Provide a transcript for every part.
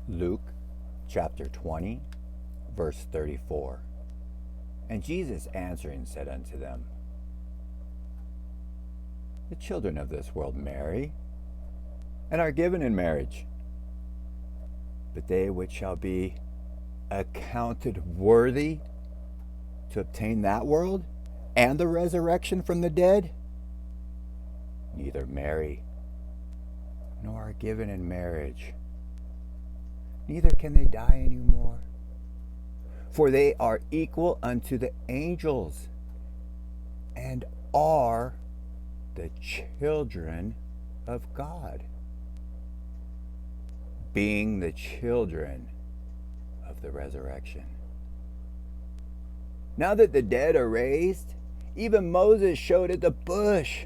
Luke chapter 20, verse 34. And Jesus answering said unto them, The children of this world marry, and are given in marriage. But they which shall be accounted worthy to obtain that world and the resurrection from the dead, neither marry nor are given in marriage, neither can they die any more. For they are equal unto the angels, and are the children of God, being the children of the resurrection. Now that the dead are raised, even Moses showed at the bush,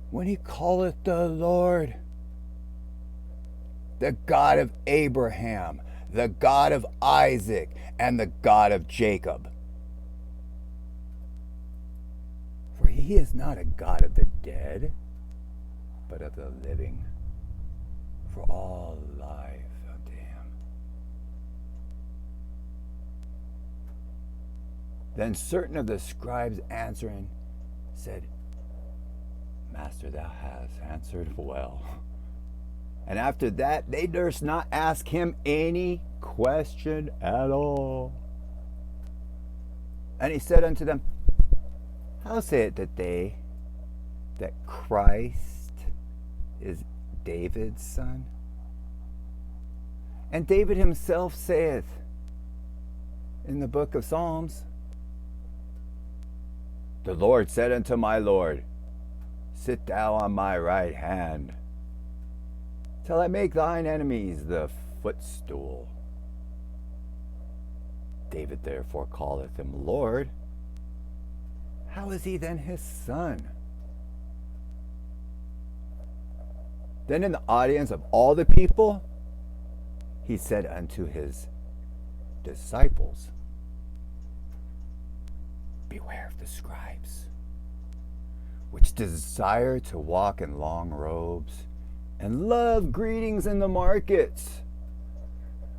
when he calleth the Lord, the God of Abraham, the God of Isaac, and the God of Jacob. For he is not a God of the dead, but of the living. For all life unto him. Then certain of the scribes answering said, Master, thou hast answered well. And after that, they durst not ask him any question at all. And he said unto them, How say it that Christ is David's son? And David himself saith in the book of Psalms, The Lord said unto my Lord, Sit thou on my right hand, till I make thine enemies the footstool. David therefore calleth him Lord. How is he then his son? Then in the audience of all the people, he said unto his disciples, Beware of the scribes, which desire to walk in long robes, and love greetings in the markets,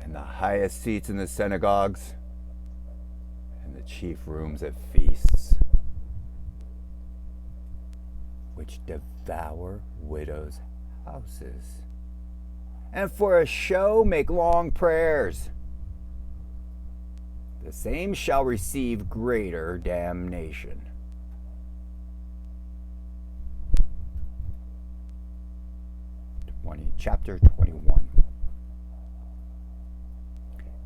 and the highest seats in the synagogues, and the chief rooms at feasts, which devour widows' houses, and for a show make long prayers. The same shall receive greater damnation. Chapter 21.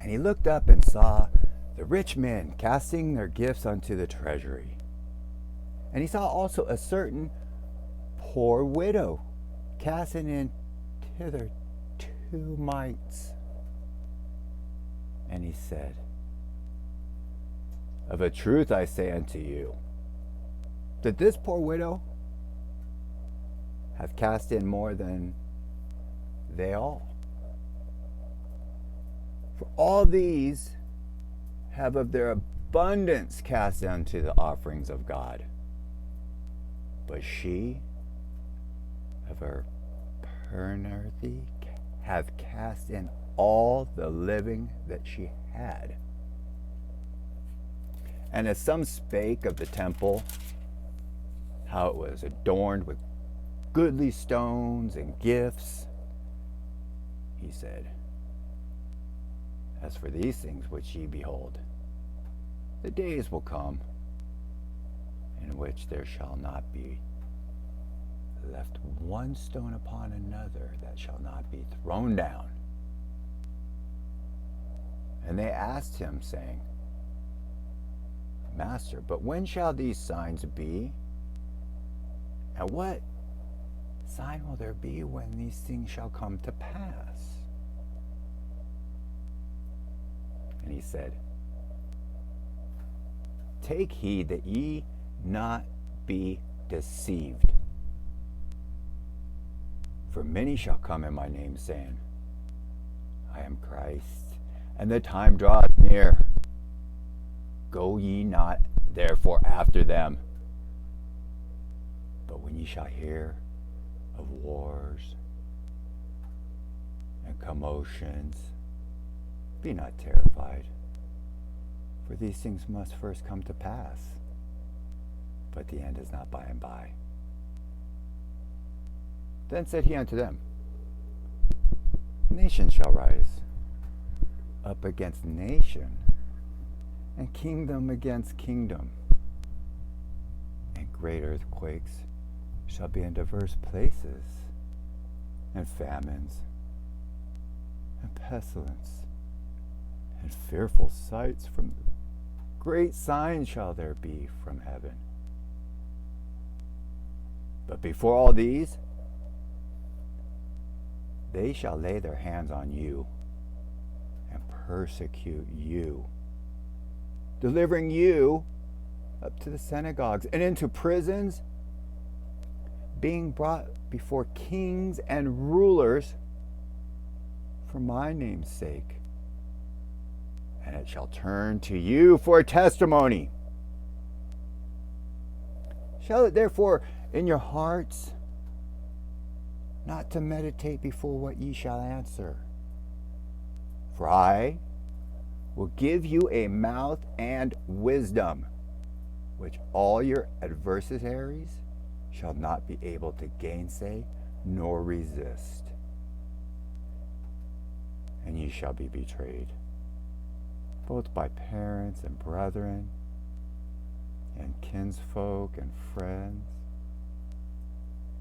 And he looked up and saw the rich men casting their gifts unto the treasury. And he saw also a certain poor widow casting in thither 2 mites. And he said, Of a truth I say unto you, that this poor widow hath cast in more than they all. For all these have of their abundance cast unto the offerings of God. But she of her poverty hath cast in all the living that she had. And as some spake of the temple, how it was adorned with goodly stones and gifts, he said, As for these things which ye behold, the days will come in which there shall not be left one stone upon another that shall not be thrown down. And they asked him, saying, Master, but when shall these signs be? And what sign will there be when these things shall come to pass? And he said, Take heed that ye not be deceived. For many shall come in my name, saying, I am Christ, and the time draweth near. Go ye not therefore after them. But when ye shall hear of wars and commotions. Be not terrified, for these things must first come to pass, but the end is not by and by. Then said he unto them, Nation shall rise up against nation, and kingdom against kingdom. And great earthquakes shall be in diverse places, and famines, and pestilence, and fearful sights from great signs shall there be from heaven. But before all these, they shall lay their hands on you and persecute you, delivering you up to the synagogues and into prisons, being brought before kings and rulers for my name's sake. And it shall turn to you for a testimony. Shall it therefore in your hearts not to meditate before what ye shall answer? For I will give you a mouth and wisdom, which all your adversaries shall not be able to gainsay nor resist. And ye shall be betrayed, both by parents and brethren, and kinsfolk and friends.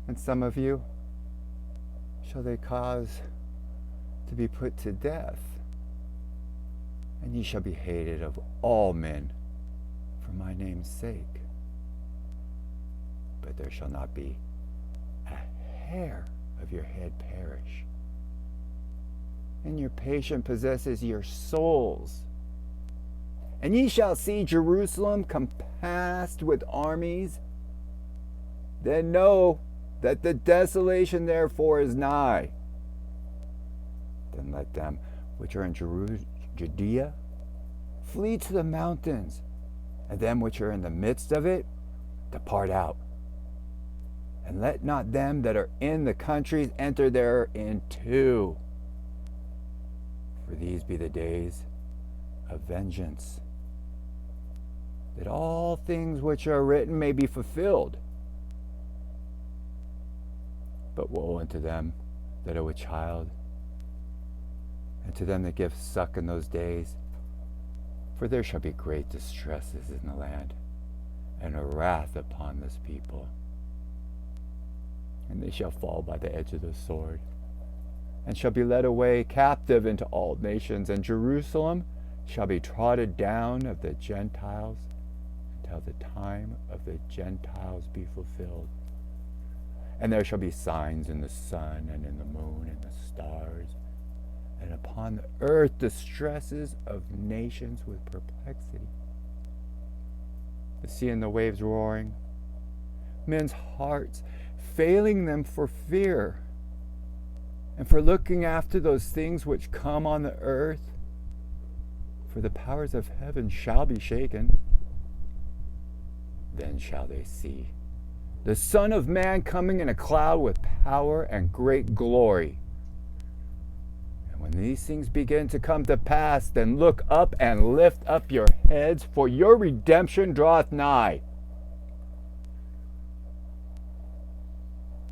And some of you shall they cause to be put to death, and ye shall be hated of all men for my name's sake. But there shall not be a hair of your head perish. And your patience possesses your souls. And ye shall see Jerusalem compassed with armies. Then know that the desolation therefore is nigh. Then let them which are in Judea flee to the mountains, and them which are in the midst of it depart out. And let not them that are in the countries enter thereinto. For these be the days of vengeance, that all things which are written may be fulfilled. But woe unto them that are with child, and to them that give suck in those days, for there shall be great distresses in the land, and a wrath upon this people. And they shall fall by the edge of the sword, and shall be led away captive into all nations, and Jerusalem shall be trodden down of the Gentiles until the time of the Gentiles be fulfilled. And there shall be signs in the sun and in the moon and the stars, and upon the earth distresses of nations with perplexity, the sea and the waves roaring, men's hearts failing them for fear, and for looking after those things which come on the earth, for the powers of heaven shall be shaken. Then shall they see the Son of Man coming in a cloud with power and great glory. And when these things begin to come to pass, then look up and lift up your heads, for your redemption draweth nigh.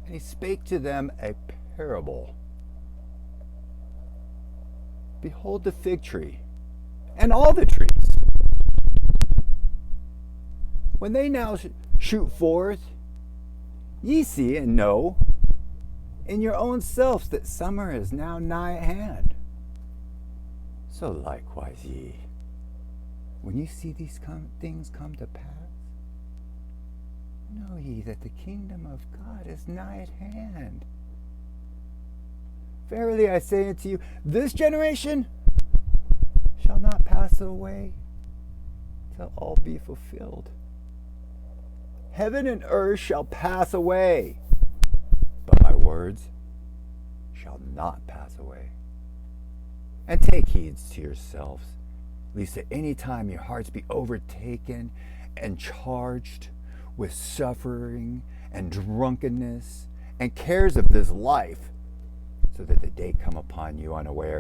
And he spake to them a parable. Behold the fig tree, and all the trees. When they now shoot forth, ye see and know in your own selves that summer is now nigh at hand. So likewise ye, when you see these things come to pass, know ye that the kingdom of God is nigh at hand. Verily I say unto you, this generation shall not pass away till all be fulfilled. Heaven and earth shall pass away, but my words shall not pass away. And take heed to yourselves, lest at any time your hearts be overtaken and charged with suffering and drunkenness and cares of this life, so that the day come upon you unaware.